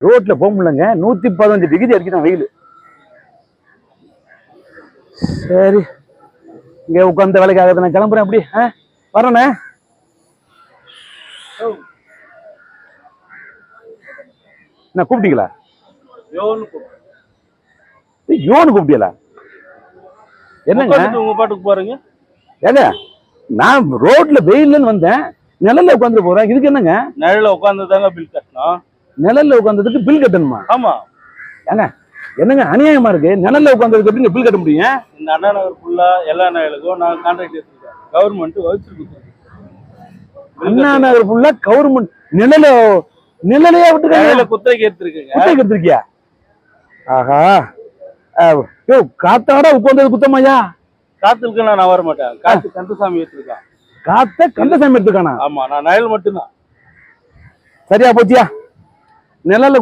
ரோட்ல போக முடியலங்க. 115 டிகிரி அடிக்குதான் வெயில். சரி, இங்க உட்காந்து வேலைக்கு ஆகாத, நான் கிளம்புறேன். அப்படி வரேண்ணே. என்ன கூப்பிட்டீங்களா? யோன்னு கூப்பிட்டீங்களா? என்னங்க உங்க பாட்டுக்கு போறீங்க? ஏங்க, நான் ரோட்ல வெயில்னு வந்தேன், நிழல்ல உட்காந்து போறேன். இதுக்கு என்னங்க? நிழல்ல உட்காந்து தாங்க பில் கட்டணும். நிழல்ல உட்காந்ததுக்கு பில் கட்டணுமா? ஆமா. ஏங்க, என்னங்க அநியாயமா இருக்கு? நிழல்ல உட்காந்ததுக்கு எப்படி பில் கட்ட முடியும்? இந்த அண்ணா நகர் ஃபுல்லா எல்லா நிழலுக்கும் நான் கான்ட்ராக்ட் எடுத்துருக்கேன். கவர்மெண்ட் வச்சிருக்கு. அண்ணா நகர் ஃபுல்லா கவர்மெண்ட் நிழலையா விட்டு குத்தகைக்கு எடுத்துருக்கீங்க. குத்தகைக்கு எடுத்திருக்கியா? ஆஹா, காத்தாட உட்கார்ந்தது குத்தமாயா? காத்துக்கு நான் வர மாட்டேன். காத்து கந்தசாமி எடுத்துருக்கேன். காத்த கந்தசாமி எடுத்துக்கானா? ஆமா, நான் நிழல் மட்டும்தான். சரியா போச்சியா? நிழல்ல